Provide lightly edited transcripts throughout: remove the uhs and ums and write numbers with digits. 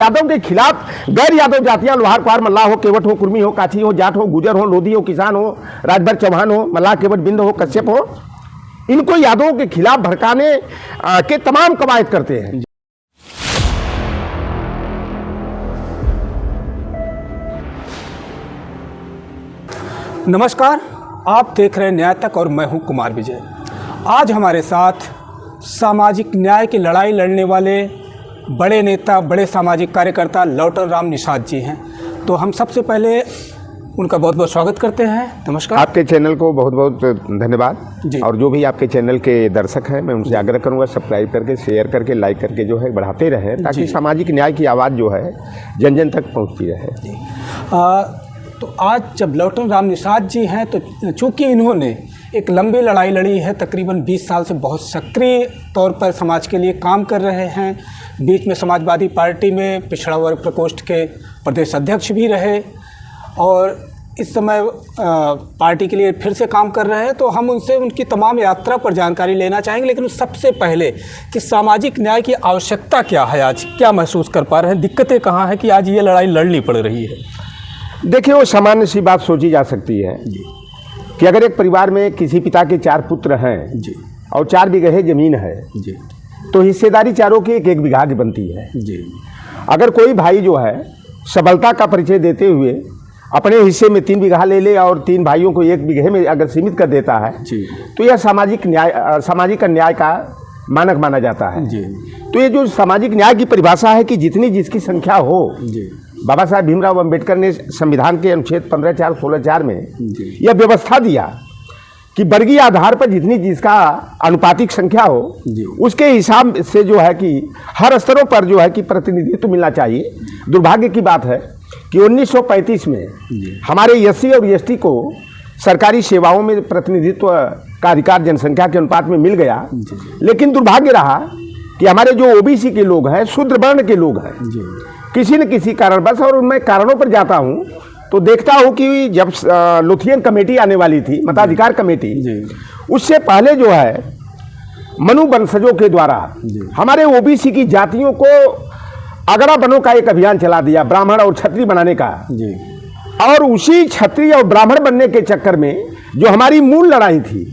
यादव के खिलाफ गैर यादव जातियां, लोहार कुहार मल्लाह हो, केवट हो, कुर्मी हो, काछी हो, जाट हो, गुजर हो, लोधी हो, किसान हो, राजभर चौहान हो, मल्लाह, केवट, बिंद हो, कश्यप हो, इनको यादवों के खिलाफ भड़काने के तमाम कवायद करते हैं। नमस्कार, आप देख रहे हैं न्याय तक और मैं हूं कुमार विजय। आज हमारे साथ सामाजिक न्याय की लड़ाई लड़ने वाले बड़े नेता, बड़े सामाजिक कार्यकर्ता लौटन राम निषाद जी हैं। तो हम सबसे पहले उनका बहुत बहुत स्वागत करते हैं। नमस्कार। आपके चैनल को बहुत बहुत धन्यवाद और जो भी आपके चैनल के दर्शक हैं मैं उनसे आग्रह करूंगा सब्सक्राइब करके, शेयर करके, लाइक करके जो है बढ़ाते रहें ताकि सामाजिक न्याय की आवाज़ जो है जन जन तक पहुँचती रहे। तो आज जब लौटन राम निषाद जी हैं तो चूँकि इन्होंने एक लंबी लड़ाई लड़ी है, तकरीबन 20 साल से बहुत सक्रिय तौर पर समाज के लिए काम कर रहे हैं। बीच में समाजवादी पार्टी में पिछड़ा वर्ग प्रकोष्ठ के प्रदेश अध्यक्ष भी रहे और इस समय पार्टी के लिए फिर से काम कर रहे हैं। तो हम उनसे उनकी तमाम यात्रा पर जानकारी लेना चाहेंगे, लेकिन सबसे पहले कि सामाजिक न्याय की आवश्यकता क्या है, आज क्या महसूस कर पा रहे हैं, दिक्कतें कहाँ हैं कि आज ये लड़ाई लड़नी पड़ रही है। देखिए, वो सामान्य सी बात सोची जा सकती है कि अगर एक परिवार में किसी पिता के 4 पुत्र हैं जी और 4 बीघे जमीन है जी, तो हिस्सेदारी चारों की 1-1 बीघा की बनती है जी। अगर कोई भाई जो है सबलता का परिचय देते हुए अपने हिस्से में 3 बीघा ले ले और 3 भाइयों को 1 बीघे में अगर सीमित कर देता है जी, तो यह सामाजिक न्याय का मानक माना जाता है जी। तो ये जो सामाजिक न्याय की परिभाषा है कि जितनी जिसकी संख्या हो जी, बाबा साहब भीमराव अंबेडकर ने संविधान के अनुच्छेद 15(4), 16(4) में यह व्यवस्था दिया कि वर्गीय आधार पर जितनी जिसका अनुपातिक संख्या हो उसके हिसाब से जो है कि हर स्तरों पर जो है कि प्रतिनिधित्व मिलना चाहिए। दुर्भाग्य की बात है कि 1935 में हमारे एससी और एसटी को सरकारी सेवाओं में प्रतिनिधित्व का अधिकार जनसंख्या के अनुपात में मिल गया, लेकिन दुर्भाग्य रहा कि हमारे जो ओबीसी के लोग हैं, शूद्र वर्ण के लोग हैं, किसी न किसी कारणवश, और मैं कारणों पर जाता हूं तो देखता हूं कि जब लुथियन कमेटी आने वाली थी, मताधिकार कमेटी, उससे पहले जो है मनु वंशजों के द्वारा हमारे ओबीसी की जातियों को अगड़ा बनों का एक अभियान चला दिया, ब्राह्मण और क्षत्रिय बनाने का। और उसी क्षत्रिय और ब्राह्मण बनने के चक्कर में जो हमारी मूल लड़ाई थी,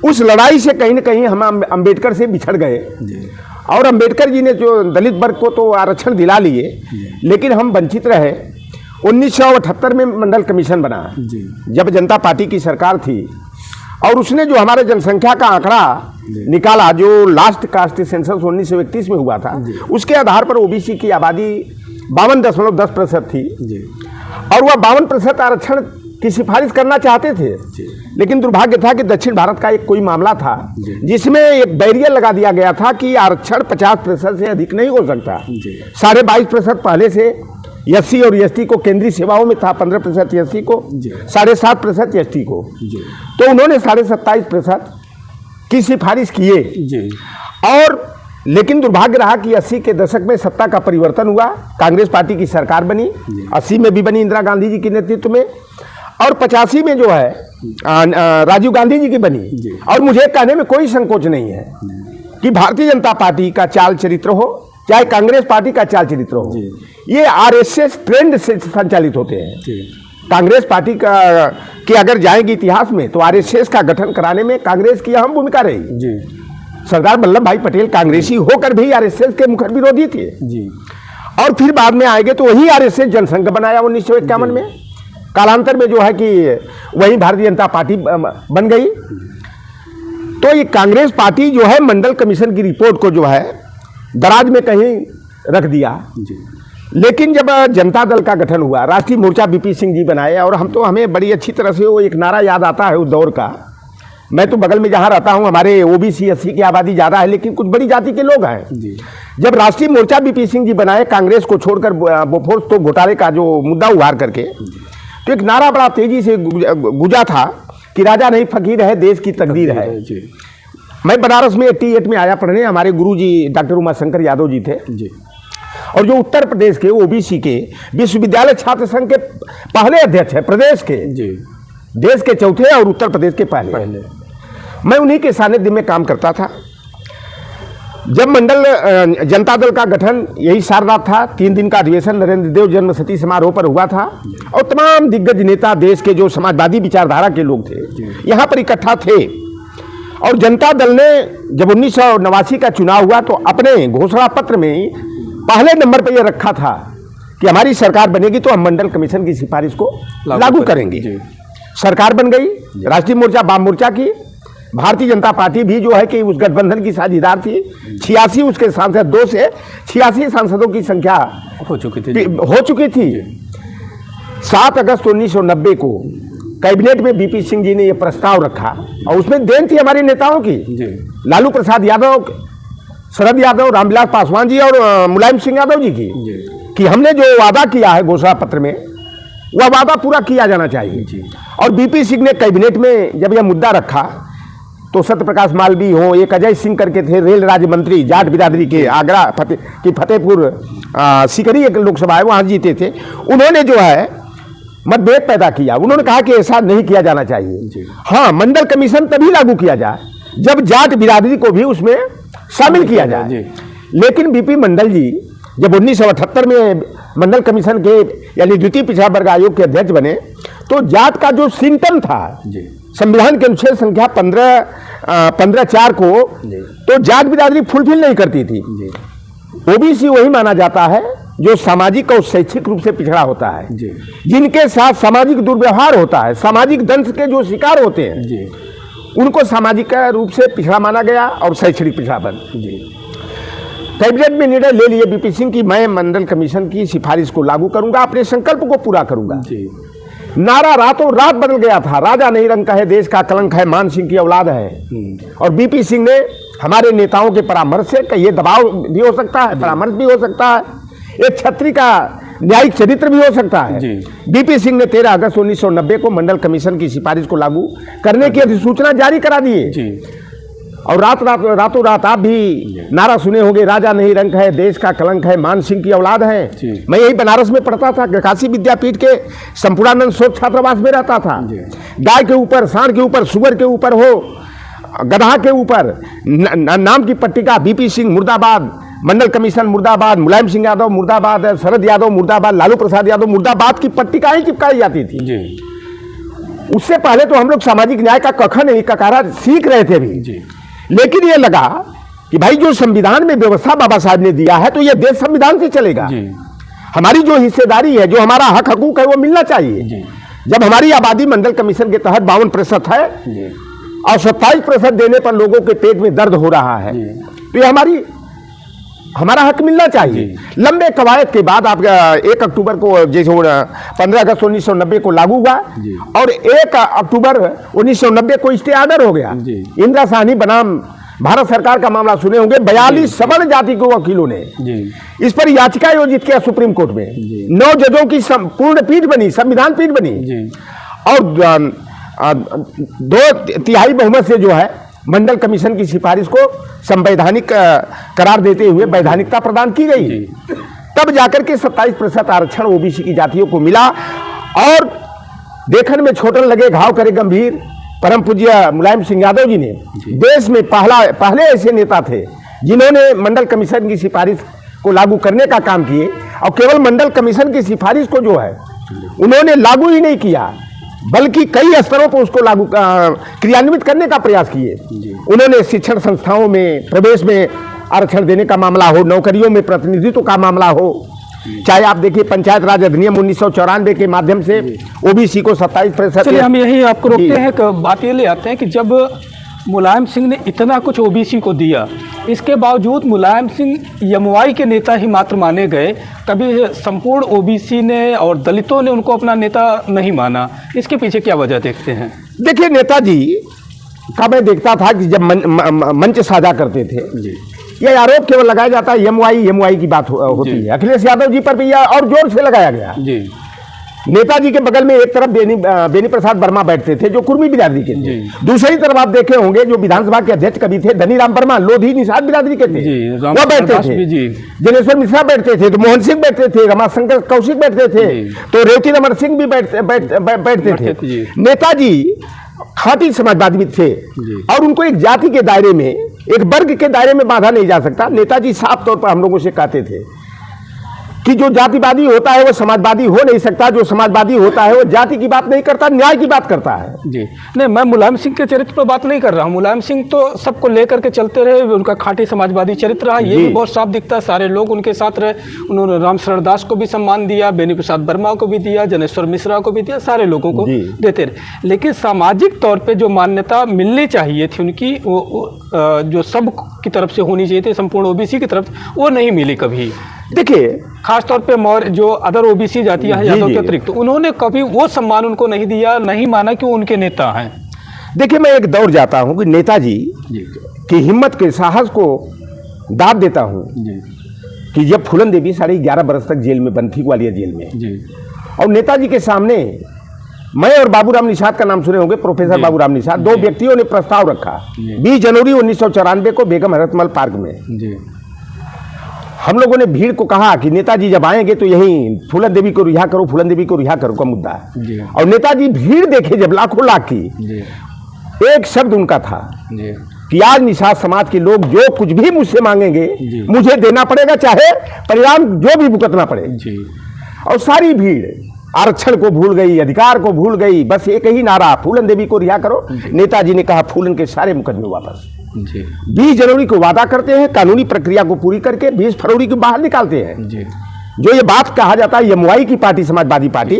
उस लड़ाई से कहीं न कहीं हम अंबेडकर से बिछड़ गए। और अंबेडकर जी ने जो दलित वर्ग को तो आरक्षण दिला लिए, लेकिन हम वंचित रहे। 1978 में मंडल कमीशन बना जब जनता पार्टी की सरकार थी, और उसने जो हमारे जनसंख्या का आंकड़ा निकाला, जो लास्ट कास्ट सेंसस 1931 में हुआ था, उसके आधार पर ओबीसी की आबादी 52.10% थी और वह 52% आरक्षण की सिफारिश करना चाहते थे। लेकिन दुर्भाग्य था कि दक्षिण भारत का एक कोई मामला था जिसमें एक बैरियर लगा दिया गया था कि आरक्षण 50% से अधिक नहीं हो सकता। 22.5% पहले से एससी और एसटी को केंद्रीय सेवाओं में था, 15% एससी को, 7.5% एसटी को। तो उन्होंने 27.5% की सिफारिश किए। और लेकिन दुर्भाग्य रहा कि 80 के दशक में सत्ता का परिवर्तन हुआ, कांग्रेस पार्टी की सरकार बनी, 80 में भी बनी इंदिरा गांधी जी के नेतृत्व में, और 85 में जो है राजीव गांधी जी की बनी। और मुझे कहने में कोई संकोच नहीं है कि भारतीय जनता पार्टी का चाल चरित्र हो चाहे कांग्रेस पार्टी का चाल चरित्र हो, ये आरएसएस ट्रेंड से संचालित होते हैं। कांग्रेस पार्टी का कि अगर जाएंगे इतिहास में तो आरएसएस का गठन कराने में कांग्रेस की अहम भूमिका रही। सरदार वल्लभ भाई पटेल कांग्रेसी होकर भी आरएसएस के मुखर विरोधी थे और फिर बाद में आएंगे तो वही आरएसएस जनसंघ बनाया 1951 में। कालांतर में जो है कि वही भारतीय जनता पार्टी बन गई। तो ये कांग्रेस पार्टी जो है मंडल कमीशन की रिपोर्ट को जो है दराज में कहीं रख दिया। लेकिन जब जनता दल का गठन हुआ, राष्ट्रीय मोर्चा बीपी सिंह जी बनाए, और हमें बड़ी अच्छी तरह से वो एक नारा याद आता है उस दौर का। मैं तो बगल में जहाँ रहता हूँ हमारे ओबीसी एससी की आबादी ज़्यादा है, लेकिन कुछ बड़ी जाति के लोग हैं। जब राष्ट्रीय मोर्चा बीपी सिंह जी बनाए कांग्रेस को छोड़कर बोफोर्स तो घोटाले का जो मुद्दा उभार करके, तो एक नारा बड़ा तेजी से गुजा था कि राजा नहीं फकीर है, देश की तकदीर है। मैं बनारस में 88 में आया पढ़ने, हमारे गुरुजी डॉक्टर उमाशंकर यादव जी थे और जो उत्तर प्रदेश के ओबीसी के विश्वविद्यालय छात्र संघ के पहले अध्यक्ष है, प्रदेश के, देश के चौथे और उत्तर प्रदेश के पहले। मैं उन्हीं के सानिध्य में काम करता था। जब मंडल जनता दल का गठन यही सारनाथ था, 3 दिन का अधिवेशन नरेंद्र देव जन्म शती समारोह पर हुआ था और तमाम दिग्गज नेता देश के जो समाजवादी विचारधारा के लोग थे यहाँ पर इकट्ठा थे। और जनता दल ने जब 1989 का चुनाव हुआ तो अपने घोषणा पत्र में पहले नंबर पर यह रखा था कि हमारी सरकार बनेगी तो हम मंडल कमीशन की सिफारिश को लागू करेंगे। सरकार बन गई, राष्ट्रीय मोर्चा वाम मोर्चा की, भारतीय जनता पार्टी भी जो है कि उस गठबंधन की साझेदार थी। 86 उसके सांसद, 2 से 86 सांसदों की संख्या हो चुकी थी। 7 अगस्त 1990 को कैबिनेट में बीपी सिंह जी ने यह प्रस्ताव रखा और उसमें देन थी हमारे नेताओं की, लालू प्रसाद यादव, शरद यादव, रामविलास पासवान जी और मुलायम सिंह यादव जी की, कि हमने जो वादा किया है घोषणा पत्र में वह वादा पूरा किया जाना चाहिए। और बीपी सिंह ने कैबिनेट में जब यह मुद्दा रखा तो सत्यप्रकाश मालवीय हो, एक अजय सिंह करके थे रेल राज्य मंत्री, जाट बिरादरी के, आगरा फतेहपुर सीकरी एक लोकसभा है वहाँ जीते थे, उन्होंने जो है मतभेद पैदा किया। उन्होंने कहा कि ऐसा नहीं किया जाना चाहिए। हाँ, मंडल कमीशन तभी लागू किया जाए जब जाट बिरादरी को भी उसमें शामिल किया जाए। लेकिन बीपी मंडल जी जब 1978 में मंडल कमीशन के यानी द्वितीय पिछड़ा वर्ग आयोग के अध्यक्ष बने तो जाट का जो सिम्टम था संविधान के अनुच्छेद संख्या 15(4) को तो जाट बिरादरी फुलफिल नहीं करती थी। ओबीसी वही माना जाता है जो सामाजिक और शैक्षिक रूप से पिछड़ा होता है, जिनके साथ सामाजिक दुर्व्यवहार होता है, सामाजिक दंश के जो शिकार होते हैं उनको सामाजिक रूप से पिछड़ा माना गया और शैक्षणिक पिछड़ापन। कैबिनेट में निर्णय ले लिए बीपी सिंह की मैं मंडल कमीशन की सिफारिश को लागू करूंगा, अपने संकल्प को पूरा करूंगा। नारा रातों रात बदल गया था, राजा नहीं रंग का है, देश का कलंक है, मान सिंह की औलाद है। और बीपी सिंह ने हमारे नेताओं के परामर्श से कि ये दबाव भी हो सकता है, परामर्श भी हो सकता है, एक छत्री का न्यायिक चरित्र भी हो सकता है। बीपी सिंह ने 13 अगस्त 1990 को मंडल कमीशन की सिफारिश को लागू करने की अधिसूचना जारी करा दिए। और रातों रात आप भी नारा सुने होंगे, राजा नहीं रंक है, देश का कलंक है, मान सिंह की औलाद है। मैं यही बनारस में पढ़ता था, काशी विद्यापीठ के संपूर्णानंद शोध छात्रावास में रहता था। गाय के ऊपर, सांड के ऊपर, सुअर के ऊपर हो, गधा के ऊपर नाम की पट्टिका, बीपी सिंह मुर्दाबाद, मंडल कमीशन मुर्दाबाद, मुलायम सिंह यादव मुर्दाबाद, शरद यादव मुर्दाबाद, लालू प्रसाद यादव मुर्दाबाद की पट्टिकाएं चिपकाई जाती थी। उससे पहले तो हम लोग सामाजिक न्याय का कख नहीं ककारा सीख रहे थे भी, लेकिन ये लगा कि भाई जो संविधान में व्यवस्था बाबा साहब ने दिया है तो ये देश संविधान से चलेगा। हमारी जो हिस्सेदारी है, जो हमारा हक हकूक है वो मिलना चाहिए। जब हमारी आबादी मंडल कमीशन के तहत 52% है और 27% देने पर लोगों के पेट में दर्द हो रहा है तो ये हमारा हक मिलना चाहिए। लंबे कवायद के बाद आप 1 अक्टूबर को जैसे 15 अगस्त 1990 को लागू हुआ और 1 अक्टूबर 1990 को स्टे ऑर्डर हो गया। इंदिरा साहनी बनाम भारत सरकार का मामला सुने होंगे, 42 सवर्ण जाति के वकीलों ने इस पर याचिका आयोजित किया सुप्रीम कोर्ट में। 9 जजों की पूर्ण पीठ बनी, संविधान पीठ बनी और 2/3 बहुमत से जो है मंडल कमीशन की सिफारिश को संवैधानिक करार देते हुए वैधानिकता प्रदान की गई। तब जाकर के 27% आरक्षण ओबीसी की जातियों को मिला और देखने में छोटन लगे घाव करे गंभीर परम पूज्य मुलायम सिंह यादव जी ने देश में पहले ऐसे नेता थे जिन्होंने मंडल कमीशन की सिफारिश को लागू करने का काम किए और केवल मंडल कमीशन की सिफारिश को जो है उन्होंने लागू ही नहीं किया बल्कि कई स्तरों पर उसको लागू क्रियान्वित करने का प्रयास किए। उन्होंने शिक्षण संस्थाओं में प्रवेश में आरक्षण देने का मामला हो, नौकरियों में प्रतिनिधित्व का मामला हो, चाहे आप देखिए पंचायत राज अधिनियम 1994 के माध्यम से ओबीसी को 27%। चलिए हम यही आपको रोकते हैं, बात ये ले आते हैं कि जब मुलायम सिंह ने इतना कुछ ओबीसी को दिया, इसके बावजूद मुलायम सिंह यमुआई के नेता ही मात्र माने गए, कभी संपूर्ण ओबीसी ने और दलितों ने उनको अपना नेता नहीं माना। इसके पीछे क्या वजह देखते हैं? देखिए, नेताजी का मैं देखता था कि जब मंच साझा करते थे यह आरोप केवल लगाया जाता है यमुआई की बात होती है। अखिलेश यादव जी पर भी यह और जोर से लगाया गया। नेताजी के बगल में एक तरफ बेनी प्रसाद वर्मा बैठते थे जो कुर्मी बिरादरी के थे, दूसरी तरफ आप देखे होंगे जो विधानसभा के अध्यक्ष कभी थे धनीराम वर्मा लोधी निषाद बिरादरी के थे, वो बैठते थे। जनेश्वर मिश्रा बैठते थे तो मोहन सिंह बैठते थे, रमाशंकर कौशिक बैठते थे, तो रेवती रमन सिंह भी बैठते थे। नेताजी खाटी समाजवादी थे और उनको एक जाति के दायरे में, एक वर्ग के दायरे में बांधा नहीं जा सकता। नेताजी साफ तौर पर हम लोगों से कहते थे कि जो जातिवादी होता है वो समाजवादी हो नहीं सकता, जो समाजवादी होता है वो जाति की बात नहीं करता, न्याय की बात करता है। जी नहीं, मैं मुलायम सिंह के चरित्र पर बात नहीं कर रहा हूँ। मुलायम सिंह तो सबको लेकर के चलते रहे, उनका खाटी समाजवादी चरित्र रहा, ये भी बहुत साफ दिखता है। सारे लोग उनके साथ रहे, उन्होंने रामशरण दास को भी सम्मान दिया, बेनी प्रसाद वर्मा को भी दिया, जनेश्वर मिश्रा को भी दिया, सारे लोगों को देते रहे। लेकिन सामाजिक तौर पर जो मान्यता मिलनी चाहिए थी उनकी, वो जो सब की तरफ से होनी चाहिए थी, संपूर्ण ओबीसी की तरफ, वो नहीं मिली कभी। देखिए खासतौर पे मौर्य जो अदर ओबीसी जातियां हैं यादव के अतिरिक्त, उन्होंने कभी वो सम्मान उनको नहीं दिया, नहीं माना कि वो उनके नेता हैं। देखिए मैं एक दौर जाता हूं कि नेताजी की हिम्मत के साहस को दाद देता हूं कि जब फूलन देवी 11.5 बरस तक जेल में बंद थी, ग्वालियर जेल में, और नेताजी के सामने मैं और बाबूराम निषाद का नाम सुने होंगे, प्रोफेसर बाबूराम निषाद, दो व्यक्तियों ने प्रस्ताव रखा 20 जनवरी 1994 को बेगम हरतमल पार्क में। हम लोगों ने भीड़ को कहा कि नेताजी जब आएंगे तो यहीं फूलन देवी को रिहा करो, फूलन देवी को रिहा करो का मुद्दा है। और नेताजी भीड़ देखे जब लाखों लाख की, एक शब्द उनका था कि आज निषाद समाज के लोग जो कुछ भी मुझसे मांगेंगे मुझे देना पड़ेगा, चाहे परिणाम जो भी भुगतना पड़े। और सारी भीड़ आरक्षण को भूल गई, अधिकार को भूल गई, बस एक ही नारा, फूलन देवी को रिहा करो। नेताजी ने कहा फूलन के सारे मुकदमे वापस। 20 जनवरी को वादा करते हैं, कानूनी प्रक्रिया को पूरी करके 20 फरवरी को बाहर निकालते हैं। जो ये बात कहा जाता है यमुआई की पार्टी, समाजवादी पार्टी,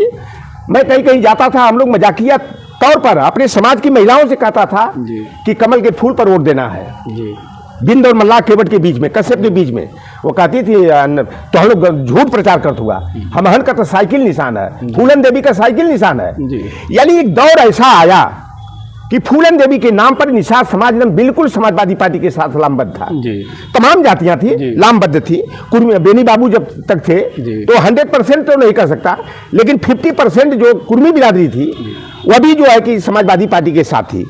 मैं कहीं कहीं जाता था, हम लोग मजाकिया तौर पर अपने समाज की महिलाओं से कहता था कि कमल के फूल पर वोट देना है। बिंद और मल्लाह केवट के बीच में, कश्यप के बीच में, वो कहती थी तो हम लोग झूठ प्रचार करते हुआ, हमहन का तो साइकिल निशान है, फूलन देवी का साइकिल निशान है। यानी एक दौर ऐसा आया कि फूलन देवी के नाम पर निषाद समाज ने बिल्कुल समाजवादी पार्टी के साथ लामबद्ध था। तमाम जातियां थी, लामबद्ध थी। कुर्मी बेनी बाबू जब तक थे तो 100% तो नहीं कर सकता, लेकिन 50% जो कुर्मी बिरादरी थी वह भी जो है कि समाजवादी पार्टी के साथ थी।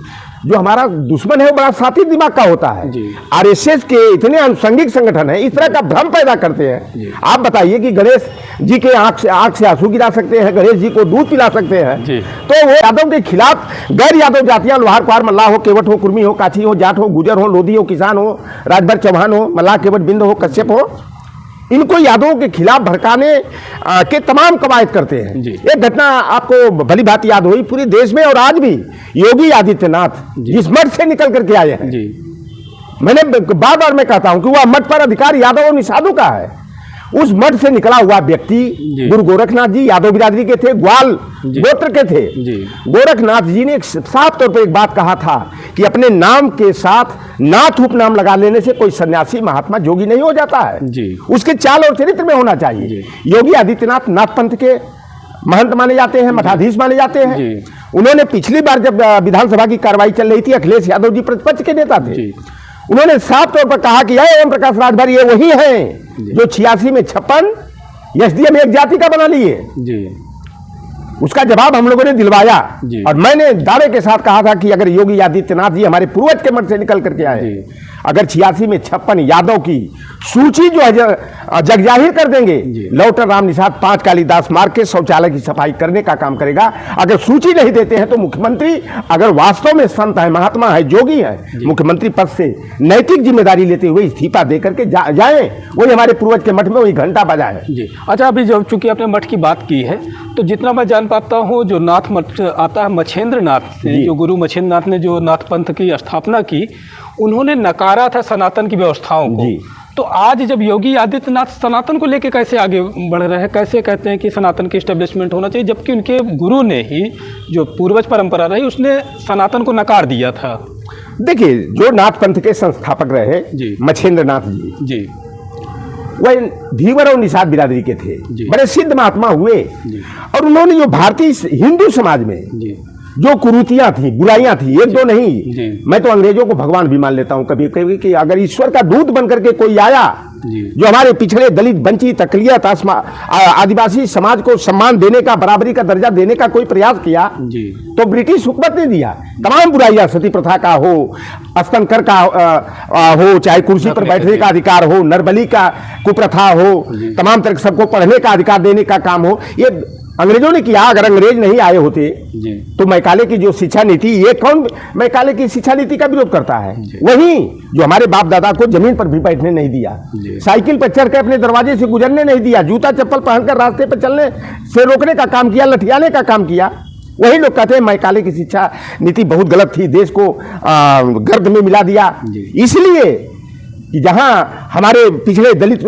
जो हमारा दुश्मन है वो बड़ा साथी दिमाग का होता है। आरएसएस के इतने अनुषंगिक संगठन है, इस तरह का भ्रम पैदा करते हैं। आप बताइए कि गणेश जी के आंख से आंसू गिरा सकते हैं, गणेश जी को दूध पिला सकते हैं, तो वो यादव के खिलाफ गैर यादव जातियां, लोहार कुहार मल्लाह हो, केवट हो, कुर्मी हो, काछी हो, जाट हो, गुजर हो, लोधी हो, किसान हो, राजभर चौहान हो, मल्लाह केवट बिंद हो, कश्यप हो, इनको यादवों के खिलाफ भड़काने के तमाम कवायद करते हैं। एक घटना आपको भली भांति याद हुई पूरे देश में, और आज भी योगी आदित्यनाथ जिस मठ से निकल करके आए हैं, मैंने बार बार मैं कहता हूं कि वह मठ पर अधिकार यादव और निषादों का है। उस मठ से निकला हुआ व्यक्ति गुरु गोरखनाथ जी यादव बिरादरी के थे, ग्वाल गोत्र के थे। गोरखनाथ जी ने साफ तौर पर एक बात कहा था कि अपने नाम के साथ नाथ उपनाम लगा लेने से कोई सन्यासी महात्मा जोगी नहीं हो जाता है, उसके चाल और चरित्र में होना चाहिए। योगी आदित्यनाथ नाथ पंथ के महंत माने जाते हैं, मठाधीश माने जाते हैं। उन्होंने पिछली बार जब विधानसभा की कार्रवाई चल रही थी, अखिलेश यादव जी प्रतिपक्ष के नेता थे, उन्होंने साफ तौर पर कहा कि ओम प्रकाश राजभर ये वही हैं जो 86 में 56 एसडीएम एक जाति का बना लिए। उसका जवाब हम लोगों ने दिलवाया, और मैंने दावे के साथ कहा था कि अगर योगी आदित्यनाथ जी हमारे पूर्वज के मठ से निकल करके आए, अगर 86 में 56 यादव की सूची जो है जग जाहिर कर देंगे, लौटर राम निषाद 5 कालिदास मार्ग के शौचालय की सफाई करने का काम करेगा। अगर सूची नहीं देते हैं तो मुख्यमंत्री अगर वास्तव में संत है, महात्मा है, जोगी है, मुख्यमंत्री पद से नैतिक जिम्मेदारी लेते हुए इस्तीफा दे करके जाएं, वही हमारे पूर्वज के मठ में वही घंटा बजाएं। अच्छा, अभी जब चूंकि आपने मठ की बात की है, तो जितना मैं जान पाता हूँ जो नाथ मठ आता है मच्छेंद्र नाथ ने, जो गुरु मच्छेंद्र नाथ ने जो नाथ पंथ की स्थापना की, उन्होंने नकारा था सनातन की व्यवस्थाओं को। तो आज जब योगी आदित्यनाथ सनातन को लेकर कैसे आगे बढ़ रहे हैं, कैसे कहते हैं कि सनातन की एस्टेब्लिशमेंट होना चाहिए, जबकि उनके गुरु ने ही जो पूर्वज परंपरा रही उसने सनातन को नकार दिया था। देखिए, जो नाथ पंथ के संस्थापक रहे मच्छेंद्र नाथ जी, वह धीवर और निषाद बिरादरी के थे, बड़े सिद्ध महात्मा हुए। और उन्होंने जो भारतीय हिंदू समाज में जो कुरीतियां थी, बुराइयां थी, एक दो नहीं, मैं तो अंग्रेजों को भगवान भी मान लेता हूं कभी कभी, कि अगर ईश्वर का दूत बनकर के कोई आया जो हमारे पिछड़े दलित वंचित अकलियत आदिवासी समाज को सम्मान देने का, बराबरी का दर्जा देने का कोई प्रयास किया, तो ब्रिटिश हुकूमत ने दिया। तमाम बुराइयां, सती प्रथा का हो, स्तन कर का हो, चाहे कुर्सी पर बैठने का अधिकार हो, नरबली का कुप्रथा हो, तमाम तरह सबको पढ़ने का अधिकार देने का काम हो, ये अंग्रेजों ने किया। अगर अंग्रेज नहीं आए होते जी तो मैकाले की जो शिक्षा नीति, ये कौन मैकाले की शिक्षा नीति का विरोध करता है? वही जो हमारे बाप दादा को जमीन पर भी बैठने नहीं दिया, साइकिल पर चढ़ के अपने दरवाजे से गुजरने नहीं दिया, जूता चप्पल पहनकर रास्ते पर चलने से रोकने का काम किया, लठियाने का काम किया। वही लोग कहते हैं मैकाले की शिक्षा नीति बहुत गलत थी, देश को गर्द में मिला दिया। इसलिए कि जहां हमारे पिछड़े दलित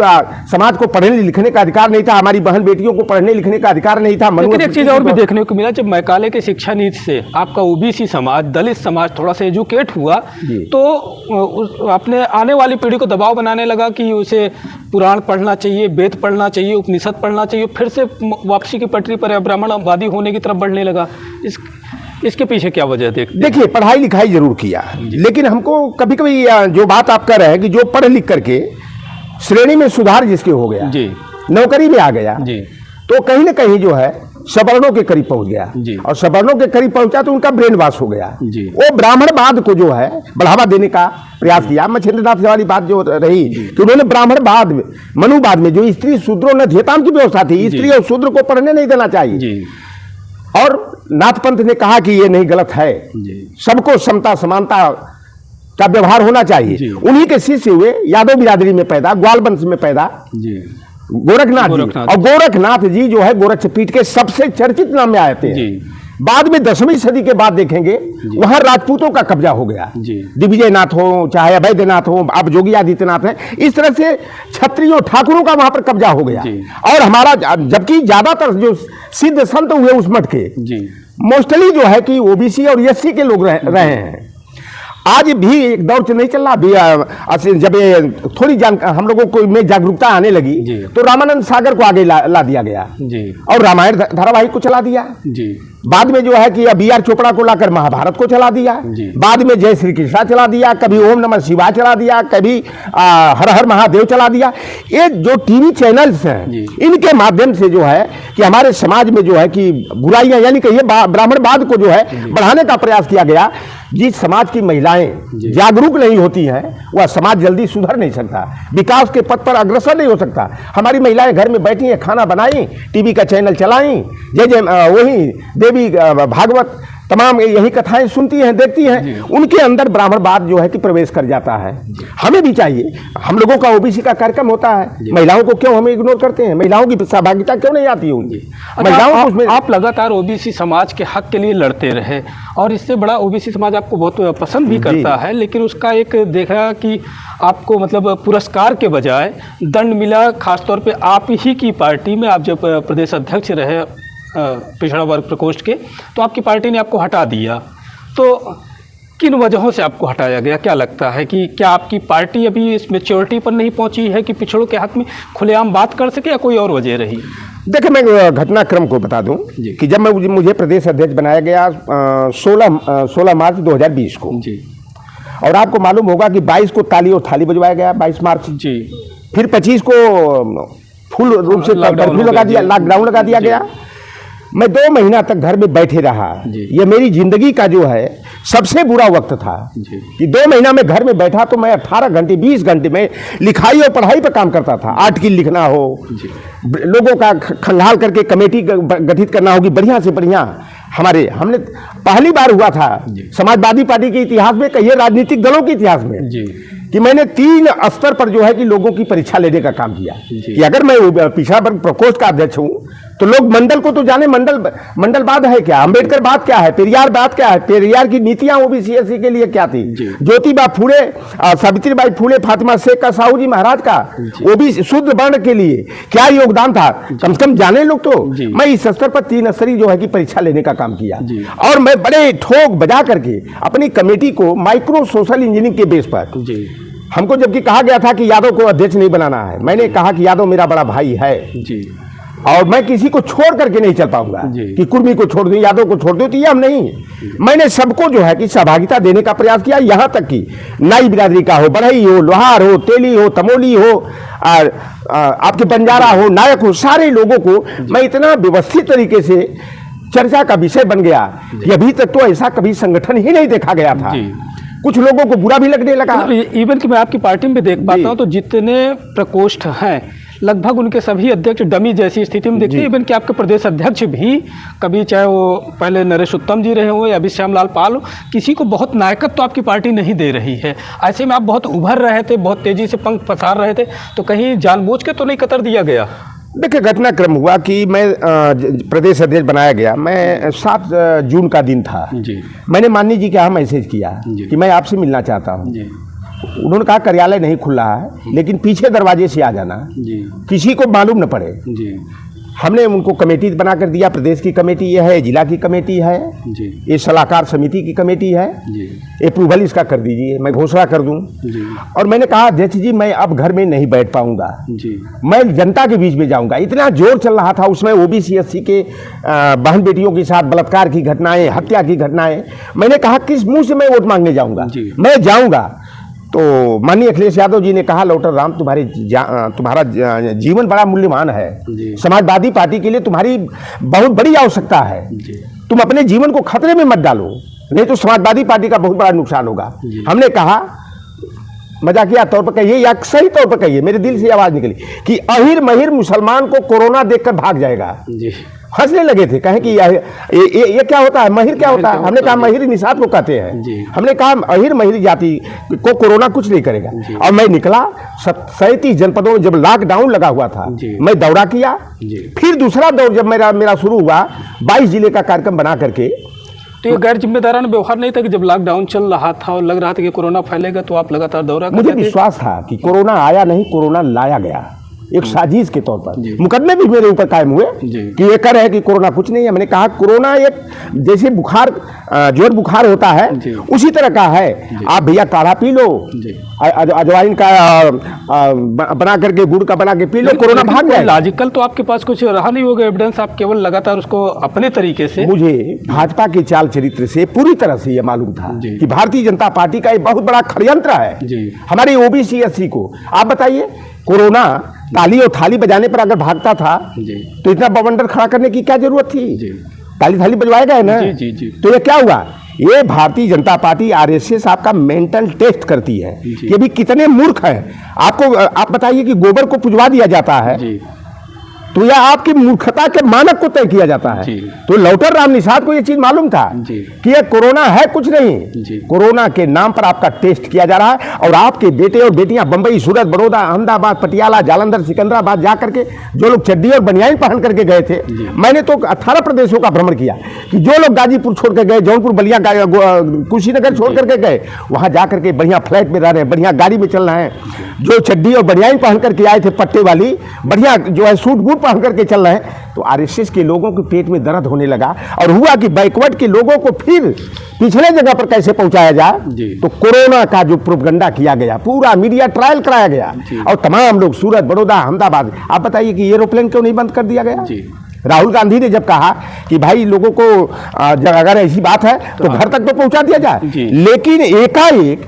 समाज को पढ़ने लिखने का अधिकार नहीं था, हमारी बहन बेटियों को पढ़ने लिखने का अधिकार नहीं था। लेकिन एक चीज़ और भी देखने को मिला, जब मैकाले की शिक्षा नीति से आपका ओबीसी समाज, दलित समाज थोड़ा सा एजुकेट हुआ तो अपने आने वाली पीढ़ी को दबाव बनाने लगा कि उसे पुराण पढ़ना चाहिए, वेद पढ़ना चाहिए, उपनिषद पढ़ना चाहिए, फिर से वापसी की पटरी पर ब्राह्मणवादी होने की तरफ बढ़ने लगा। इसके पीछे क्या वजह देखिए, पढ़ाई लिखाई जरूर किया, लेकिन हमको कभी कभी जो बात आप कर रहे हैं कि जो पढ़ लिख करके श्रेणी में सुधार जिसके हो गया जी, नौकरी में आ गया जी, तो कहीं ना कहीं जो है सवर्णों के करीब पहुंच गया जी, और सवर्णों के करीब पहुंचा तो उनका ब्रेन वॉश हो गया जी। वो ब्राह्मणवाद को जो है बढ़ावा देने का प्रयास किया। मच्छिंद्रनाथ वाली बात जो रही कि उन्होंने ब्राह्मणवाद में, मनुवाद में जो स्त्री शूद्रों ने धेताम की व्यवस्था थी, स्त्री और शूद्र को पढ़ने नहीं देना चाहिए, और नाथ पंथ ने कहा कि ये नहीं, गलत है, सबको समता समानता का व्यवहार होना चाहिए। उन्हीं के शिष्य हुए यादव बिरादरी में पैदा, ग्वाल वंश में पैदा गोरखनाथ जी, और गोरखनाथ जी जो है गोरक्षपीठ के सबसे चर्चित नाम में आए थे। बाद में 10वीं सदी के बाद देखेंगे वहां राजपूतों का कब्जा हो गया, दिग्विजय नाथ हो चाहे अवैधनाथ हो, अब योगी आदित्यनाथ है, इस तरह से क्षत्रियों ठाकुरों का वहां पर कब्जा हो गया। और हमारा, जबकि ज्यादातर जो सिद्ध संत हुए उस मठ के मोस्टली जो है कि ओबीसी और एससी के लोग रहे हैं। आज भी एक दौर से नहीं चल रहा, अभी जब थोड़ी हम लोगों को में जागरूकता आने लगी तो रामानंद सागर को आगे ला दिया गया और रामायण धारावाहिक को चला दिया। बाद में जो है कि बी.आर. चोपड़ा को लाकर महाभारत को चला दिया, बाद में जय श्री कृष्णा चला दिया, कभी ओम नमः शिवाय चला दिया, कभी हर हर महादेव चला दिया। ये जो टीवी चैनल्स हैं इनके माध्यम से जो है कि हमारे समाज में जो है कि बुराइयां, यानी कि ये ब्राह्मणवाद को जो है बढ़ाने का प्रयास किया गया। जिस समाज की महिलाएं जागरूक नहीं होती हैं वह समाज जल्दी सुधर नहीं सकता, विकास के पथ पर अग्रसर नहीं हो सकता। हमारी महिलाएं घर में बैठी हैं, खाना बनाई, टीवी का चैनल चलाई, जय जय वही देवी भागवत तमाम यही कथाएं सुनती हैं, देखती हैं, उनके अंदर ब्राह्मणवाद जो है कि प्रवेश कर जाता है। हमें भी चाहिए, हम लोगों का ओबीसी का कार्यक्रम होता है, महिलाओं को क्यों हमें इग्नोर करते हैं? महिलाओं की सहभागिता क्यों नहीं आती होगी? महिलाओं को आप लगातार ओबीसी समाज के हक के लिए लड़ते रहे और इससे बड़ा ओबीसी समाज आपको बहुत पसंद भी करता है, लेकिन उसका एक देखा कि आपको मतलब पुरस्कार के बजाय दंड मिला, खासतौर पे आप ही की पार्टी में। आप जब प्रदेश अध्यक्ष रहे पिछड़ा वर्ग प्रकोष्ठ के, तो आपकी पार्टी ने आपको हटा दिया। तो किन वजहों से आपको हटाया गया? क्या लगता है कि क्या आपकी पार्टी अभी इस मैच्योरिटी पर नहीं पहुंची है कि पिछड़ों के हक में खुलेआम बात कर सके, या कोई और वजह रही? देखिए, मैं घटनाक्रम को बता दूं कि जब मुझे प्रदेश अध्यक्ष बनाया गया 16 मार्च 2020 को जी, और आपको मालूम होगा कि 22 को ताली और थाली बजवाया गया 22 मार्च जी, फिर 25 को फुल रूप से कर्फ्यू लगा दिया, लॉकडाउन लगा दिया गया। मैं 2 महीना तक घर में बैठे रहा। ये मेरी जिंदगी का जो है सबसे बुरा वक्त था कि 2 महीना में घर में बैठा तो मैं 18 घंटे 20 घंटे में लिखाई और पढ़ाई पर काम करता था। आर्टिकल लिखना हो, लोगों का खंगाल करके कमेटी गठित करना होगी बढ़िया से बढ़िया। हमने पहली बार हुआ था समाजवादी पार्टी के इतिहास में, कहिए राजनीतिक दलों के इतिहास में, कि मैंने 3 स्तर पर जो है कि लोगों की परीक्षा लेने का काम किया कि अगर मैं पिछड़ा वर्ग प्रकोष्ठ का अध्यक्ष हूं तो लोग मंडल को तो जाने, मंडलवाद है क्या, अंबेडकरवाद क्या है, पेरियारवाद क्या है, पेरियार की नीतियां ओबीसी एससी के लिए क्या थी, ज्योतिबा फूले, सावित्रीबाई फूले, फातिमा शेख का, साहू जी महाराज का ओबीसी शुद्ध वर्ण के लिए क्या योगदान था, कम से कम जाने लोग तो। मैं इस स्तर पर 3 स्तरीय जो है कि परीक्षा लेने का काम किया और मैं बड़े ठोक बजा करके अपनी कमेटी को माइक्रो सोशल इंजीनियरिंग के बेस पर, हमको जबकि कहा गया था कि यादव को अध्यक्ष नहीं बनाना है, मैंने कहा कि यादव मेरा बड़ा भाई है और मैं किसी को छोड़ करके नहीं चल पाऊंगा कि कुर्मी को छोड़ दूं, यादव को छोड़ दूं, तो ये हम नहीं। मैंने सबको जो है कि सहभागिता देने का प्रयास किया, यहां तक कि नाई बिरादरी का हो, बढ़ई हो, लोहार हो, तेली हो, तमोली हो, और आपके बंजारा हो, नायक हो, सारे लोगों को मैं इतना व्यवस्थित तरीके से चर्चा का विषय बन गया कि अभी तक तो ऐसा कभी संगठन ही नहीं देखा गया था। कुछ लोगों को बुरा भी लगने लगा। इवन कि मैं आपकी पार्टी में देख पाता हूँ तो जितने प्रकोष्ठ हैं लगभग उनके सभी अध्यक्ष डमी जैसी स्थिति में देखते हैं। इवन कि आपके प्रदेश अध्यक्ष भी कभी, चाहे वो पहले नरेश उत्तम जी रहे हो या अभी श्यामलाल पाल हो, किसी को बहुत नायकत्व तो आपकी पार्टी नहीं दे रही है। ऐसे में आप बहुत उभर रहे थे, बहुत तेज़ी से पंख पसार रहे थे, तो कहीं जानबूझ के तो नहीं कतर दिया गया? देखिए, घटनाक्रम हुआ कि मैं प्रदेश अध्यक्ष बनाया गया। मैं 7 जून का दिन था जी। मैंने माननीय जी के यहाँ मैसेज किया कि मैं आपसे मिलना चाहता हूँ। उन्होंने कहा कार्यालय नहीं खुल रहा है, लेकिन पीछे दरवाजे से आ जाना, किसी को मालूम न पड़े। हमने उनको कमेटी बना कर दिया। प्रदेश की कमेटी यह है, जिला की कमेटी है, ये सलाहकार समिति की कमेटी है, अप्रूवल इसका कर दीजिए, मैं घोषणा कर दूं। और मैंने कहा अध्यक्ष जी मैं अब घर में नहीं बैठ पाऊंगा, मैं जनता के बीच में जाऊंगा। इतना जोर चल रहा था उसमें, ओबीसी एससी के बहन बेटियों के साथ बलात्कार की घटनाएं, हत्या की घटनाएं। मैंने कहा किस मुंह से मैं वोट मांगने जाऊंगा? मैं जाऊंगा। तो माननीय अखिलेश यादव जी ने कहा लौटर राम तुम्हारा जीवन बड़ा मूल्यवान है, समाजवादी पार्टी के लिए तुम्हारी बहुत बड़ी आवश्यकता है, तुम अपने जीवन को खतरे में मत डालो, नहीं तो समाजवादी पार्टी का बहुत बड़ा नुकसान होगा। हमने कहा, मजाकिया तौर पर कहिए या सही तौर पर कहिए, मेरे दिल से आवाज निकली कि अहिर महिर मुसलमान को कोरोना देखकर भाग जाएगा। हंसने लगे थे, कहें कि ये क्या होता है, महिर क्या होता है? हमने कहा महिर निषाद को कहते हैं। हमने कहा अहिर महिर जाति को कोरोना कुछ नहीं करेगा। और मैं निकला 37 जनपदों में, जब लॉकडाउन लगा हुआ था मैं दौरा किया। फिर दूसरा दौर जब मेरा शुरू हुआ 22 जिले का कार्यक्रम बना करके। तो ये गैर जिम्मेदाराना व्यवहार नहीं था कि जब लॉकडाउन चल रहा था और लग रहा था कि कोरोना फैलेगा तो आप लगातार दौरा? मुझे विश्वास था कि कोरोना आया नहीं, कोरोना लाया गया एक साजिश के तौर पर। मुकदमे भी मेरे ऊपर कायम हुए कि ये कर है कि कोरोना कुछ नहीं है। मैंने कहा कोरोना एक जैसे बुखार, जोर बुखार होता है उसी तरह का है। आप भैया काढ़ा पी लो, अजवाइन का बना करके, गुड़ का बना के पी लो, कोरोना भाग जाए। लॉजिकल तो आपके पास कुछ रहा नहीं होगा एविडेंस, आप केवल लगातार उसको अपने तरीके से। मुझे भाजपा के चाल चरित्र से पूरी तरह से यह मालूम था कि भारतीय जनता पार्टी का एक बहुत बड़ा षड्यंत्र है हमारे ओबीसी एससी को। आप बताइए, कोरोना ताली और थाली बजाने पर अगर भागता था तो इतना बवंडर खड़ा करने की क्या जरूरत थी? ताली थाली बजवाए गए ना। तो ये क्या हुआ? ये भारतीय जनता पार्टी आरएसएस आपका मेंटल टेस्ट करती है कि अभी कितने मूर्ख हैं। आपको आप बताइए कि गोबर को पुजवा दिया जाता है तो यह आपकी मूर्खता के मानक को तय किया जाता है। तो लौटर राम निषाद को यह चीज मालूम था कि यह कोरोना है कुछ नहीं, कोरोना के नाम पर आपका टेस्ट किया जा रहा है। और आपके बेटे और बेटियां बंबई, सूरत, बड़ौदा, अहमदाबाद, पटियाला, जालंधर, सिकंदराबाद जा करके जो लोग चड्डी और बनियान पहन करके गए थे, मैंने तो 18 प्रदेशों का भ्रमण किया कि जो लोग गाजीपुर छोड़ के गए, जौनपुर, बलिया, कुशीनगर छोड़ करके गए, वहां जाकर के बढ़िया फ्लैट में रह रहे हैं, बढ़िया गाड़ी में चल रहे हैं। जो चड्डी और बनियान पहन करके आए थे पट्टे वाली, बढ़िया जो है सूट बूट पहन करके चल रहे हैं। तो आरएसएस के लोगों के पेट में दर्द होने लगा और हुआ कि बैकवर्ड के लोगों को फिर पिछले जगह पर कैसे पहुंचाया जाए। तो कोरोना का जो प्रोपगंडा किया गया, पूरा मीडिया ट्रायल कराया गया और तमाम लोग सूरत, बड़ौदा, अहमदाबाद। आप बताइए कि एरोप्लेन क्यों नहीं बंद कर दिया गया? राहुल गांधी ने जब कहा कि भाई लोगों को अगर ऐसी बात है तो घर तक तो पहुंचा दिया जाए, लेकिन एकाएक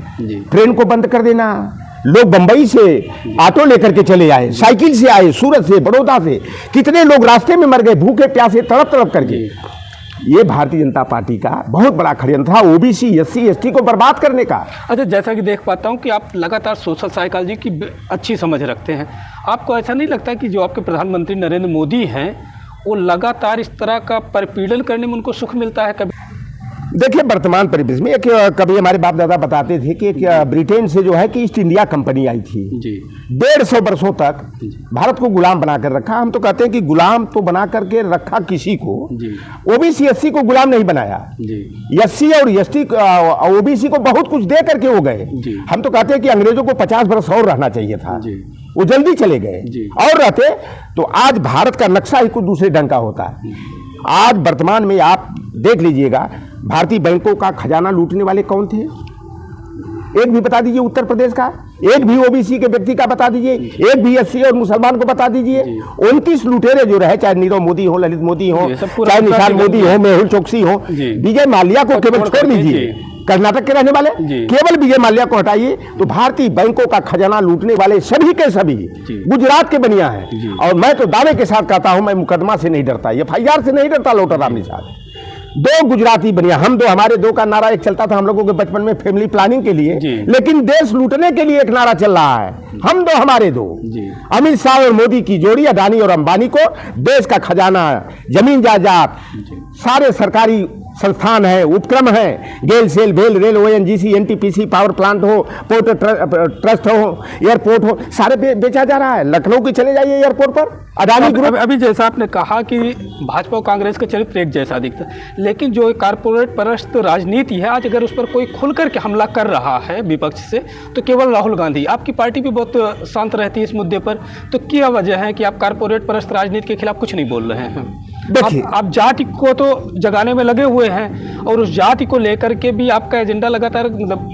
ट्रेन को बंद कर देना। लोग बंबई से ऑटो लेकर के चले आए, साइकिल से आए, सूरत से, बड़ौदा से, कितने लोग रास्ते में मर गए भूखे प्यासे तड़प तड़प करके। ये भारतीय जनता पार्टी का बहुत बड़ा षड्यंत्र था ओबीसी एससी एसटी को बर्बाद करने का। अच्छा, जैसा कि देख पाता हूँ कि आप लगातार सोशल साइकोलॉजी की अच्छी समझ रखते हैं, आपको ऐसा नहीं लगता कि जो आपके प्रधानमंत्री नरेंद्र मोदी हैं वो लगातार इस तरह का परपीड़न करने में उनको सुख मिलता है? कभी देखिए, वर्तमान परिवेश में कभी हमारे बाप दादा बताते थे कि ब्रिटेन से जो है कि ईस्ट इंडिया कंपनी आई थी, 150 वर्षों तक भारत को गुलाम बनाकर रखा। हम तो कहते हैं कि गुलाम तो बना करके रखा किसी को, ओबीसी एससी को गुलाम नहीं बनाया। एससी और एसटी ओबीसी को बहुत कुछ दे करके हो गए। हम तो कहते हैं कि अंग्रेजों को 50 वर्ष और रहना चाहिए था, वो जल्दी चले गए। और रहते तो आज भारत का नक्शा ही कुछ दूसरे ढंग का होता है। आज वर्तमान में आप देख लीजिएगा, भारतीय बैंकों का खजाना लूटने वाले कौन थे? एक भी बता दीजिए उत्तर प्रदेश का, एक भी ओबीसी के व्यक्ति का बता दीजिए, एक भी एससी और मुसलमान को बता दीजिए। 29 लुटेरे जो रहे, चाहे नीरव मोदी हो, ललित मोदी हो, चाहे निशान मोदी हो, मेहुल चोकसी हो, विजय माल्या को केवल छोड़ दीजिए, कर्नाटक के रहने वाले, केवल विजय माल्या को हटाइए तो भारतीय बैंकों का खजाना लूटने वाले सभी के सभी गुजरात के बनिया हैं। और मैं तो दावे के साथ कहता हूं, मैं मुकदमा से नहीं डरता, एफआईआर से नहीं डरता लौटर राम निषाद। दो गुजराती बनिया, हम दो, हमारे दो का नारा एक चलता था हम लोगों के बचपन में फैमिली प्लानिंग के लिए, लेकिन देश लूटने के लिए एक नारा चल रहा है, हम दो हमारे दो। अमित शाह और मोदी की जोड़ी, अडानी और अंबानी को देश का खजाना, जमीन जायदाद, सारे सरकारी संस्थान है, उपक्रम है, गेल सेल भेल rail ONGC NTPC power plant हो, पोर्ट ट्रस्ट हो, एयरपोर्ट हो, सारे बेचा जा रहा है। लखनऊ की चले जाइए एयरपोर्ट पर अडानी ग्रुप। अभी जैसा आपने कहा कि भाजपा और कांग्रेस का चरित्र एक जैसा दिखता है, लेकिन जो कारपोरेट परस्त राजनीति है, आज अगर उस पर कोई खुल करके हमला कर रहा है विपक्ष से, तो केवल राहुल गांधी। आपकी पार्टी भी बहुत शांत रहती है इस मुद्दे पर, तो क्या वजह है कि आप कारपोरेट परस्त राजनीति के खिलाफ कुछ नहीं बोल रहे हैं? देखिए, आप जाति को तो जगाने में लगे हुए हैं, और उस जाति को लेकर के भी आपका एजेंडा लगातार मतलब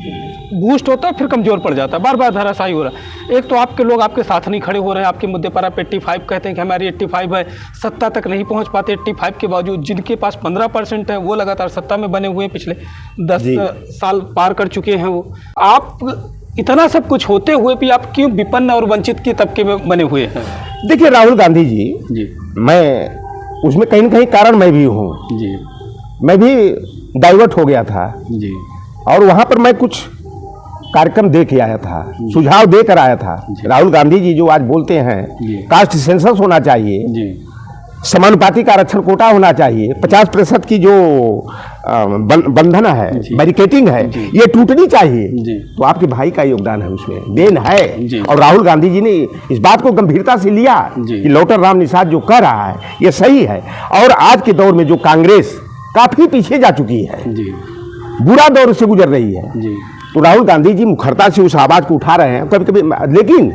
बूस्ट होता है, फिर कमजोर पड़ जाता है, बार बार धराशायी हो रहा है। एक तो आपके लोग आपके साथ नहीं खड़े हो रहे हैं, आपके मुद्दे पर आप 85 कहते हैं कि हमारी 85 है, सत्ता तक नहीं पहुंच पाते 85 के बावजूद। जिनके पास 15% है वो लगातार सत्ता में बने हुए हैं, पिछले 10 साल पार कर चुके हैं वो। आप इतना सब कुछ होते हुए भी आप क्यों विपन्न और वंचित के तबके में बने हुए हैं? देखिए राहुल गांधी जी, मैं उसमें कहीं ना कहीं कारण मैं भी हूँ जी। मैं भी डाइवर्ट हो गया था जी, और वहाँ पर मैं कुछ कार्यक्रम दे के आया था, सुझाव देकर आया था। राहुल गांधी जी जो आज बोलते हैं कास्ट सेंसस होना चाहिए जी, समानुपाती का आरक्षण कोटा होना चाहिए, 50% की जो बंधन है, बैरिकेटिंग है, ये टूटनी चाहिए, तो आपके भाई का योगदान है उसमें, देन है। और राहुल गांधी जी ने इस बात को गंभीरता से लिया कि लौटर राम निषाद जो कह रहा है ये सही है। और आज के दौर में जो कांग्रेस काफी पीछे जा चुकी है, बुरा दौर से गुजर रही है, तो राहुल गांधी जी मुखरता से उस आवाज को उठा रहे हैं कभी कभी। लेकिन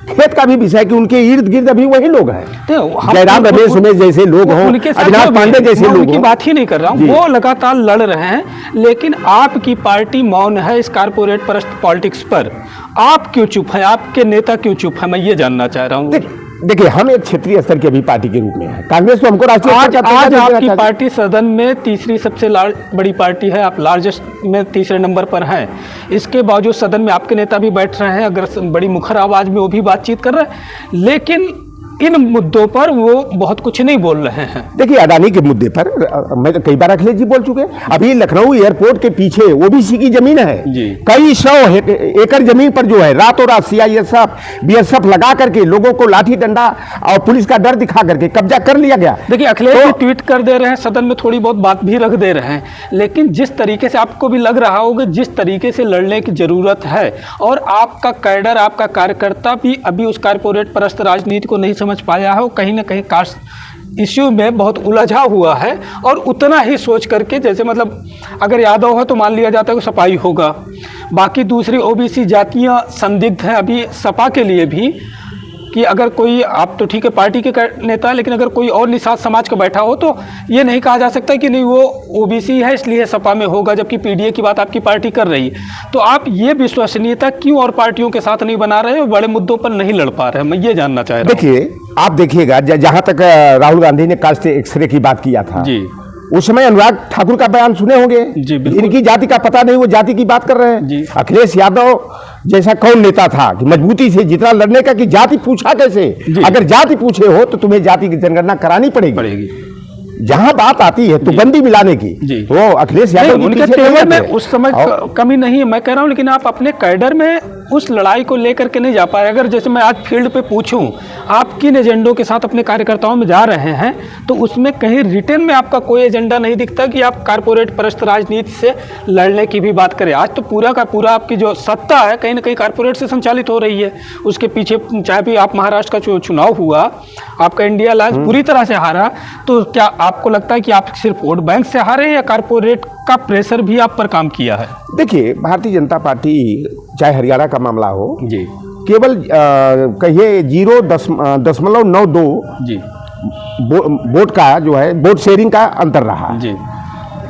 खेत का भी विषय कि उनके इर्द गिर्द अभी वही लोग हैं, जयराम रमेश उमेश जैसे लोग हों, अविनाश पांडे जैसे लोग की बात ही नहीं कर रहा हूँ, वो लगातार लड़ रहे हैं, लेकिन आपकी पार्टी मौन है इस कारपोरेट परस्त पॉलिटिक्स पर। आप क्यों चुप हैं? आपके नेता क्यों चुप है? मैं ये जानना चाह रहा हूँ। देखिए, हम एक क्षेत्रीय स्तर की अभी पार्टी के रूप में है, कांग्रेस तो हमको राष्ट्रीय आज आपकी पार्टी सदन में तीसरी सबसे बड़ी पार्टी है, आप लार्जेस्ट में तीसरे नंबर पर हैं। इसके बावजूद सदन में आपके नेता भी बैठ रहे हैं, अगर बड़ी मुखर आवाज में वो भी बातचीत कर रहे हैं, लेकिन इन मुद्दों पर वो बहुत कुछ नहीं बोल रहे हैं। देखिए, अडानी के मुद्दे पर मैं तो कई बार अखिलेश जी बोल चुके हैं। अभी लखनऊ एयरपोर्ट के पीछे ओबीसी की जमीन है, कई 100 एकड़ जमीन पर जो है रातों रात सीआईएसएफ बीएसएफ लगा करके लोगों को लाठी डंडा और पुलिस का डर दिखा करके कब्जा कर लिया गया। देखिए, अखिलेश जी ट्वीट कर दे रहे हैं, सदन में थोड़ी बहुत बात भी रख दे रहे हैं, लेकिन जिस तरीके से आपको भी लग रहा होगा जिस तरीके से लड़ने की जरूरत है, और आपका कैडर, आपका कार्यकर्ता भी अभी उस कारपोरेट परस्त राजनीति को नहीं समझ पाया है, कहीं ना कहीं कास्ट इश्यू में बहुत उलझा हुआ है, और उतना ही सोच करके, जैसे मतलब अगर यादव है तो मान लिया जाता है कि सपा ही होगा, बाकी दूसरी ओबीसी जातियां संदिग्ध हैं अभी सपा के लिए भी, कि अगर कोई, आप तो ठीक है पार्टी के नेता, लेकिन अगर कोई और निषाद समाज का बैठा हो तो ये नहीं कहा जा सकता कि नहीं वो ओबीसी है इसलिए सपा में होगा, जबकि पीडीए की बात आपकी पार्टी कर रही है। तो आप ये विश्वसनीयता क्यों और पार्टियों के साथ नहीं बना रहे, बड़े मुद्दों पर नहीं लड़ पा रहे हैं? मैं ये जानना चाह रहा हूं। देखिए, आप देखिएगा, जहां तक राहुल गांधी ने कास्ट एक्सरे की बात किया था जी, उस समय अनुराग ठाकुर का बयान सुने होंगे जी, इनकी जाति का पता नहीं, वो जाति की बात कर रहे हैं। अखिलेश यादव जैसा कौन नेता था कि मजबूती से जितना लड़ने का, कि जाति पूछा कैसे? अगर जाति पूछे हो तो तुम्हें जाति की जनगणना करानी पड़ेगी। जहां बात आती है तो बंदी मिलाने की, वो अखिलेश यादव उनके तेवर में उस समय कमी नहीं है, मैं कह रहा हूं, लेकिन आप अपने कैडर में उस लड़ाई को लेकर के नहीं जा पाए। अगर जैसे मैं आज फील्ड पे पूछूं आप किन एजेंडों के साथ अपने कार्यकर्ताओं में जा रहे हैं, तो उसमें कहीं रिटर्न में आपका कोई एजेंडा नहीं दिखता कि आप कारपोरेट परस्त राजनीति से लड़ने की भी बात करें। आज तो पूरा का पूरा आपकी जो सत्ता है कहीं ना कहीं कारपोरेट से संचालित हो रही है। उसके पीछे चाहे भी आप महाराष्ट्र का जो चुनाव हुआ, आपका इंडिया अलायंस पूरी तरह से हारा, तो क्या आपको लगता है कि आप सिर्फ वोट बैंक से हारे या कारपोरेट का प्रेशर भी आप पर काम किया है? देखिए, भारतीय जनता पार्टी चाहे हरियाणा का मामला हो जी, केवल कहिए 0.92 जी वोट का जो है वोट शेयरिंग का अंतर रहा जी।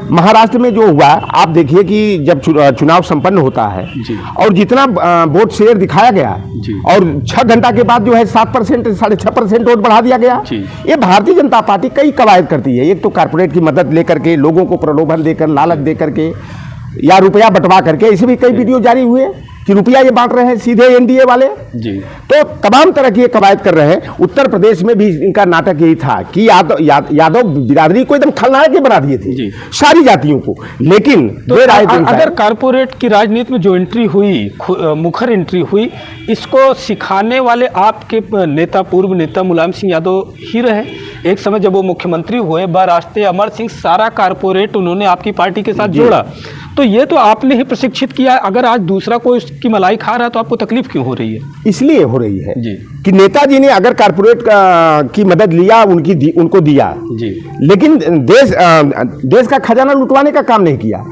महाराष्ट्र में जो हुआ, आप देखिए कि जब चुनाव संपन्न होता है और जितना वोट शेयर दिखाया गया और 6 घंटा के बाद जो है 7% 6.5% वोट बढ़ा दिया गया। ये भारतीय जनता पार्टी कई कवायद करती है, एक तो कारपोरेट की मदद लेकर के, लोगों को प्रलोभन देकर, लालच देकर के, या रुपया बंटवा करके, ऐसे भी कई वीडियो जारी हुए। कि रुपया ये बांट रहे हैं सीधे एनडीए वाले जी। तो तमाम तरह की ये कवायद कर रहे हैं। उत्तर प्रदेश में भी इनका नाटक यही था कि यादव बिरादरी को एकदम खलनायक ही बना दिए थे, सारी जातियों को। लेकिन तो अगर कारपोरेट की राजनीति में जो एंट्री हुई, मुखर एंट्री हुई, इसको सिखाने वाले आपके नेता, पूर्व नेता मुलायम सिंह यादव ही रहे। एक समय जब वो मुख्यमंत्री हुए, बरास्ते अमर सिंह, सारा कारपोरेट उन्होंने आपकी पार्टी के साथ जोड़ा। तो ये तो आपने ही प्रशिक्षित किया। अगर आज दूसरा कोई उसकी मलाई खा रहा है तो आपको तकलीफ क्यों हो रही है? इसलिए हो रही है जी। कि नेताजी ने अगर कारपोरेट की मदद लिया, उनको दिया जी। लेकिन देश का खजाना लुटवाने का काम नहीं किया,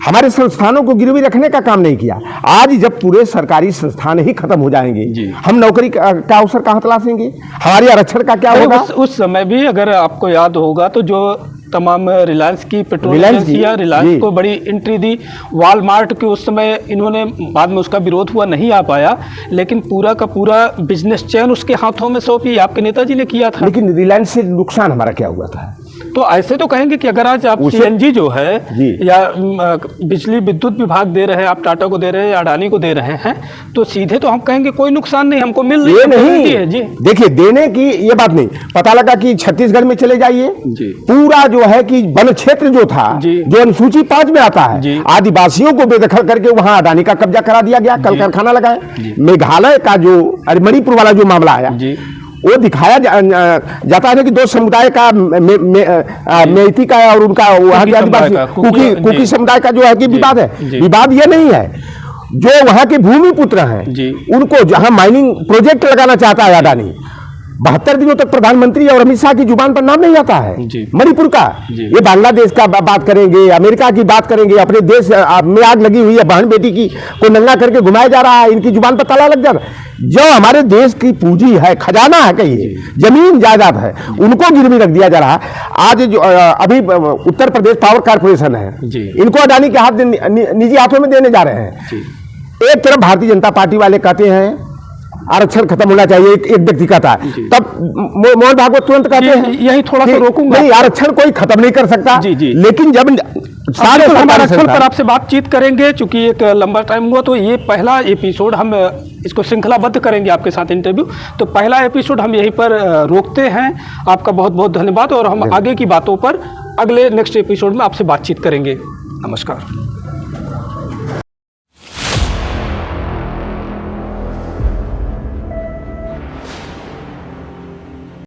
हमारे संस्थानों को गिरवी रखने का काम नहीं किया। आज जब पूरे सरकारी संस्थान ही खत्म हो जाएंगे, हम नौकरी का अवसर कहां तलाशेंगे? हमारे आरक्षण का क्या होगा? उस समय भी अगर आपको याद होगा तो जो तमाम रिलायंस की रिलायंस को बड़ी एंट्री दी, वॉलमार्ट के उस समय इन्होंने, बाद में उसका विरोध हुआ, नहीं आ पाया, लेकिन पूरा का पूरा बिजनेस चेन उसके हाथों में सौंपी, आपके नेताजी ने किया था। लेकिन रिलायंस से नुकसान हमारा क्या हुआ था? तो ऐसे तो कहेंगे कि अगर आज आप सीएनजी जो है या बिजली विद्युत विभाग दे रहे हैं, आप टाटा को दे रहे हैं या अडानी को दे रहे हैं, तो सीधे तो हम कहेंगे कोई नुकसान नहीं, हमको मिल रही है जी। देखिए, देने की ये बात नहीं, पता लगा कि छत्तीसगढ़ में चले जाइए, पूरा जो है कि वन क्षेत्र जो था, जो अनुसूची 5 में आता है, आदिवासियों को बेदखल करके वहां अडानी का कब्जा करा दिया गया, कल कारखाना लगाए। मेघालय का जो मणिपुर वाला जो मामला आया, वो दिखाया जाता है कि दो समुदाय का, मेइती का और उनका वहां के आदिवासी कुकी समुदाय का जो है कि विवाद है। विवाद ये नहीं है, जो वहां के भूमि पुत्र हैं उनको जहां माइनिंग प्रोजेक्ट लगाना चाहता है अडानी, 72 दिनों तक प्रधानमंत्री और अमित शाह की जुबान पर नाम नहीं आता है मणिपुर का। ये बांग्लादेश का बात करेंगे, अमेरिका की बात करेंगे, अपने देश में आग लगी हुई है, बहन बेटी की को नंगा करके घुमाया जा रहा है, इनकी जुबान पर ताला लग जाता है। जो हमारे देश की पूंजी है, खजाना है, कहिए जमीन जायदाद है, उनको गिरवी रख दिया जा रहा है। आज जो अभी उत्तर प्रदेश पावर कारपोरेशन है, इनको अडानी के हाथ निजी हाथों में देने जा रहे हैं। एक तरफ भारतीय जनता पार्टी वाले कहते हैं आरक्षण खत्म होना चाहिए, एक व्यक्ति कहता है, तब मोहन भागवत तुरंत कहते हैं यही थोड़ा सा रोकूंगा, नहीं आरक्षण कोई खत्म नहीं कर सकता। लेकिन जब सारे आरक्षण पर आपसे बातचीत करेंगे, चूंकि एक लंबा टाइम हुआ, तो ये पहला एपिसोड हम इसको श्रृंखलाबद्ध करेंगे आपके साथ इंटरव्यू। तो पहला एपिसोड हम यहीं पर रोकते हैं। आपका बहुत बहुत धन्यवाद, और हम आगे की बातों पर अगले नेक्स्ट एपिसोड में आपसे बातचीत करेंगे। नमस्कार।